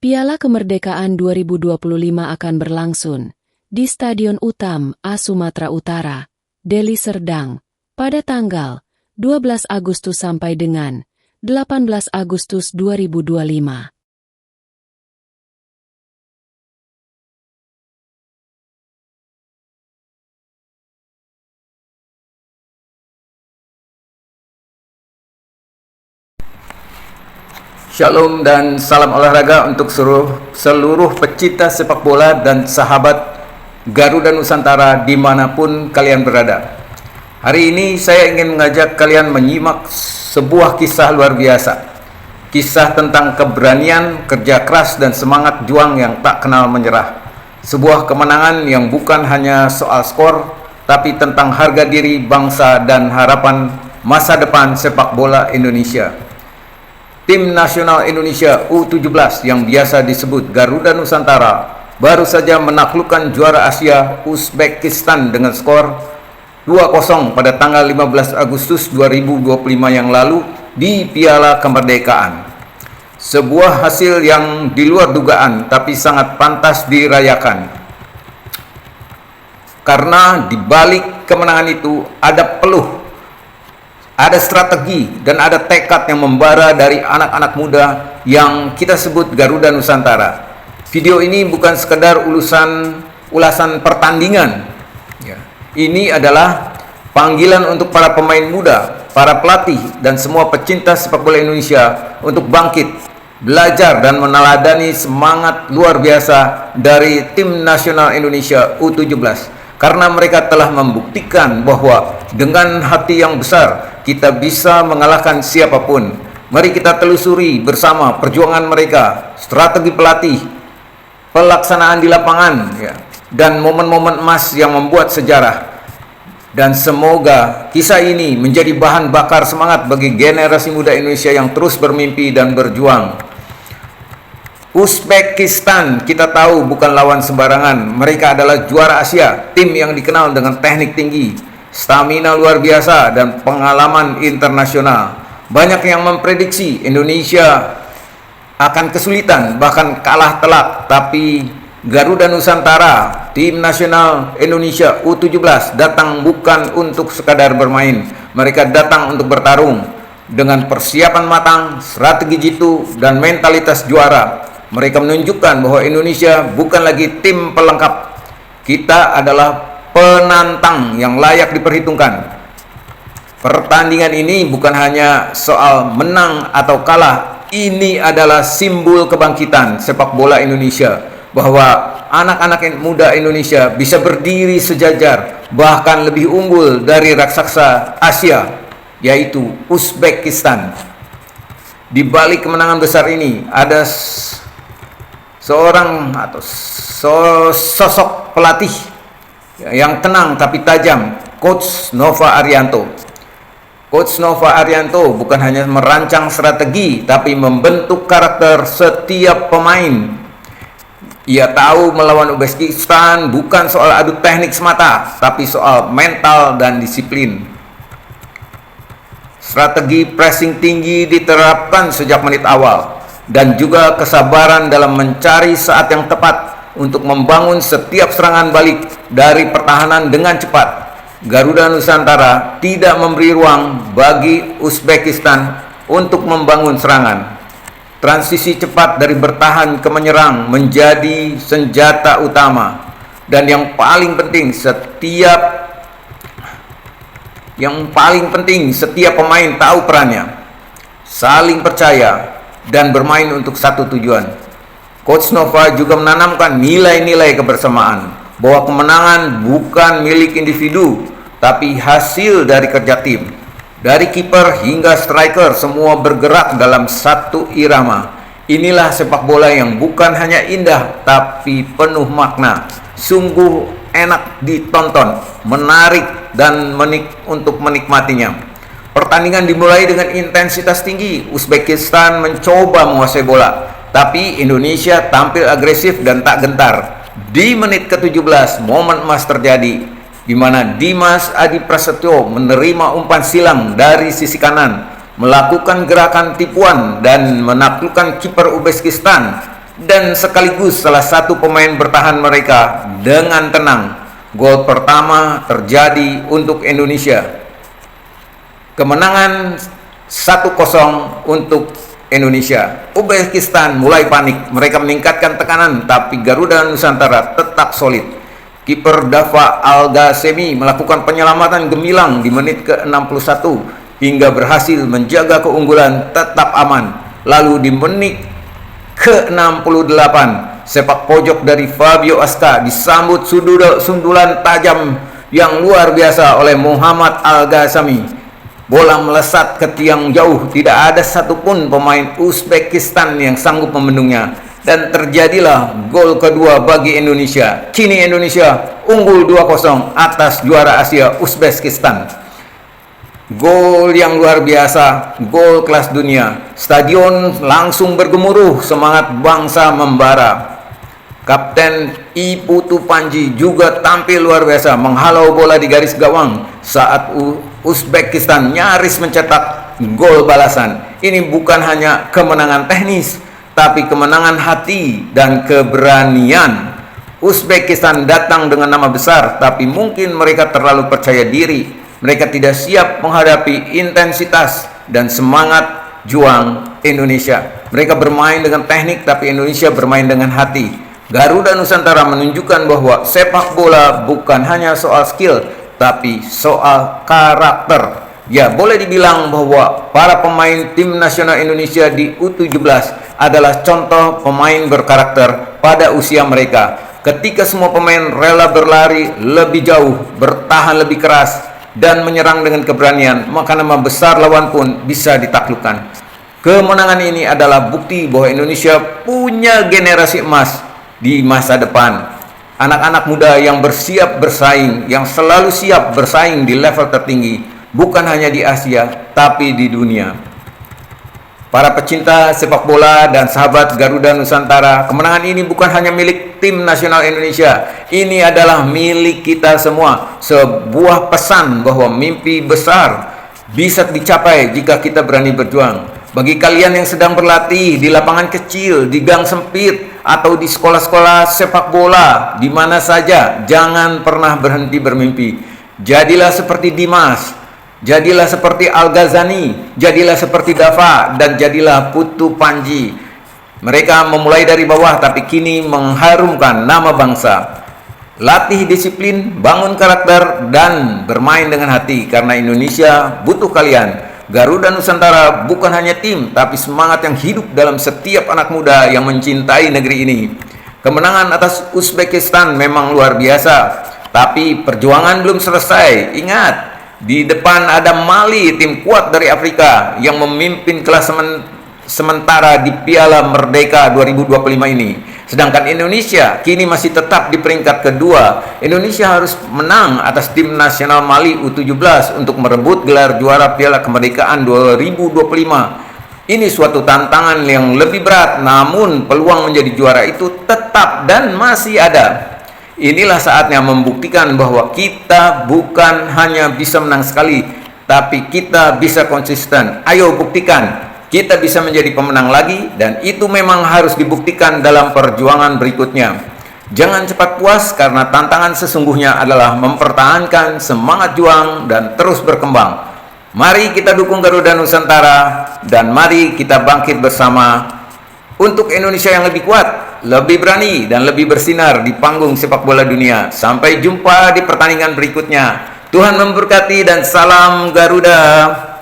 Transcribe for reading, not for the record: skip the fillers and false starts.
Piala Kemerdekaan 2025 akan berlangsung di Stadion Utam A Sumatera Utara, Deli Serdang, pada tanggal 12 Agustus sampai dengan 18 Agustus 2025. Shalom dan salam olahraga untuk seluruh pecinta sepak bola dan sahabat Garuda Nusantara dimanapun kalian berada. Hari ini saya ingin mengajak kalian menyimak sebuah kisah luar biasa. Kisah tentang keberanian, kerja keras, dan semangat juang yang tak kenal menyerah. Sebuah kemenangan yang bukan hanya soal skor, tapi tentang harga diri bangsa dan harapan masa depan sepak bola Indonesia. Tim nasional Indonesia U17 yang biasa disebut Garuda Nusantara baru saja menaklukkan juara Asia Uzbekistan dengan skor 2-0 pada tanggal 15 Agustus 2025 yang lalu di Piala Kemerdekaan. Sebuah hasil yang di luar dugaan tapi sangat pantas dirayakan. Karena di balik kemenangan itu ada peluh, ada strategi, dan ada tekad yang membara dari anak-anak muda yang kita sebut Garuda Nusantara. Video ini bukan sekedar ulasan pertandingan. Ini adalah panggilan untuk para pemain muda, para pelatih, dan semua pecinta sepak bola Indonesia untuk bangkit, belajar, dan meneladani semangat luar biasa dari tim nasional Indonesia U17. Karena mereka telah membuktikan bahwa dengan hati yang besar kita bisa mengalahkan siapapun. Mari kita telusuri bersama perjuangan mereka, strategi pelatih, pelaksanaan di lapangan, dan momen-momen emas yang membuat sejarah. Dan semoga kisah ini menjadi bahan bakar semangat bagi generasi muda Indonesia yang terus bermimpi dan berjuang. Uzbekistan kita tahu bukan lawan sembarangan. Mereka adalah juara Asia, tim yang dikenal dengan teknik tinggi, stamina luar biasa, dan pengalaman internasional. Banyak yang memprediksi Indonesia akan kesulitan, bahkan kalah telak. Tapi Garuda Nusantara, tim nasional Indonesia U17, datang bukan untuk sekadar bermain. Mereka datang untuk bertarung dengan persiapan matang, strategi jitu, dan mentalitas juara. Mereka menunjukkan bahwa Indonesia bukan lagi tim pelengkap. Kita adalah penantang yang layak diperhitungkan. Pertandingan ini bukan hanya soal menang atau kalah. Ini adalah simbol kebangkitan sepak bola Indonesia, bahwa anak-anak muda Indonesia bisa berdiri sejajar, bahkan lebih unggul dari raksasa Asia, yaitu Uzbekistan. Di balik kemenangan besar ini ada sosok pelatih yang tenang tapi tajam, Coach Nova Arianto. Coach Nova Arianto bukan hanya merancang strategi, tapi membentuk karakter setiap pemain. Ia tahu melawan Uzbekistan bukan soal adu teknik semata, tapi soal mental dan disiplin. Strategi pressing tinggi diterapkan sejak menit awal, dan juga kesabaran dalam mencari saat yang tepat untuk membangun setiap serangan balik dari pertahanan dengan cepat. Garuda Nusantara tidak memberi ruang bagi Uzbekistan untuk membangun serangan. Transisi cepat dari bertahan ke menyerang menjadi senjata utama. Dan yang paling penting, setiap pemain tahu perannya, saling percaya, dan bermain untuk satu tujuan. Coach Nova juga menanamkan nilai-nilai kebersamaan, bahwa kemenangan bukan milik individu, tapi hasil dari kerja tim. Dari kiper hingga striker, semua bergerak dalam satu irama. Inilah sepak bola yang bukan hanya indah, tapi penuh makna. Sungguh enak ditonton, menarik, dan untuk menikmatinya. Pertandingan dimulai dengan intensitas tinggi. Uzbekistan mencoba menguasai bola, tapi Indonesia tampil agresif dan tak gentar. Di menit ke-17, momen emas terjadi, di mana Dimas Adi Prasetyo menerima umpan silang dari sisi kanan, melakukan gerakan tipuan, dan menaklukkan kiper Uzbekistan dan sekaligus salah satu pemain bertahan mereka dengan tenang. Gol pertama terjadi untuk Indonesia. Kemenangan 1-0 untuk Indonesia. Uzbekistan mulai panik, mereka meningkatkan tekanan, tapi Garuda Nusantara tetap solid. Kiper Dava Al-Ghasemi melakukan penyelamatan gemilang di menit ke-61 hingga berhasil menjaga keunggulan tetap aman. Lalu di menit ke-68 sepak pojok dari Fabio Aska disambut sundulan tajam yang luar biasa oleh Muhammad Al-Ghasemi. Bola melesat ke tiang jauh, tidak ada satupun pemain Uzbekistan yang sanggup membendungnya, dan terjadilah gol kedua bagi Indonesia. Kini Indonesia unggul 2-0 atas juara Asia Uzbekistan. Gol yang luar biasa, gol kelas dunia. Stadion langsung bergemuruh, semangat bangsa membara. Kapten I Putu Panji juga tampil luar biasa menghalau bola di garis gawang saat Uzbekistan nyaris mencetak gol balasan. Ini bukan hanya kemenangan teknis, tapi kemenangan hati dan keberanian. Uzbekistan datang dengan nama besar, tapi mungkin mereka terlalu percaya diri. Mereka tidak siap menghadapi intensitas dan semangat juang Indonesia. Mereka bermain dengan teknik, tapi Indonesia bermain dengan hati. Garuda Nusantara menunjukkan bahwa sepak bola bukan hanya soal skill, tapi soal karakter. Ya, boleh dibilang bahwa para pemain tim nasional Indonesia di U17 adalah contoh pemain berkarakter pada usia mereka. Ketika semua pemain rela berlari lebih jauh, bertahan lebih keras, dan menyerang dengan keberanian, maka nama besar lawan pun bisa ditaklukkan. Kemenangan ini adalah bukti bahwa Indonesia punya generasi emas di masa depan. Anak-anak muda yang bersiap bersaing, yang selalu siap bersaing di level tertinggi, bukan hanya di Asia, tapi di dunia. Para pecinta sepak bola dan sahabat Garuda Nusantara, kemenangan ini bukan hanya milik tim nasional Indonesia, ini adalah milik kita semua. Sebuah pesan bahwa mimpi besar bisa dicapai jika kita berani berjuang. Bagi kalian yang sedang berlatih di lapangan kecil, di gang sempit, atau di sekolah-sekolah sepak bola, di mana saja, jangan pernah berhenti bermimpi. Jadilah seperti Dimas, jadilah seperti Al-Ghazani, jadilah seperti Dava, dan jadilah Putu Panji. Mereka memulai dari bawah, tapi kini mengharumkan nama bangsa. Latih disiplin, bangun karakter, dan bermain dengan hati, karena Indonesia butuh kalian. Garuda Nusantara bukan hanya tim, tapi semangat yang hidup dalam setiap anak muda yang mencintai negeri ini. Kemenangan atas Uzbekistan memang luar biasa, tapi perjuangan belum selesai. Ingat, di depan ada Mali, tim kuat dari Afrika yang memimpin klasemen sementara di Piala Merdeka 2025 ini. Sedangkan Indonesia kini masih tetap di peringkat kedua. Indonesia harus menang atas tim nasional Mali U17 untuk merebut gelar juara Piala Kemerdekaan 2025. Ini suatu tantangan yang lebih berat, namun peluang menjadi juara itu tetap dan masih ada. Inilah saatnya membuktikan bahwa kita bukan hanya bisa menang sekali, tapi kita bisa konsisten. Ayo buktikan. Kita bisa menjadi pemenang lagi, dan itu memang harus dibuktikan dalam perjuangan berikutnya. Jangan cepat puas, karena tantangan sesungguhnya adalah mempertahankan semangat juang dan terus berkembang. Mari kita dukung Garuda Nusantara, dan mari kita bangkit bersama untuk Indonesia yang lebih kuat, lebih berani, dan lebih bersinar di panggung sepak bola dunia. Sampai jumpa di pertandingan berikutnya. Tuhan memberkati dan salam Garuda.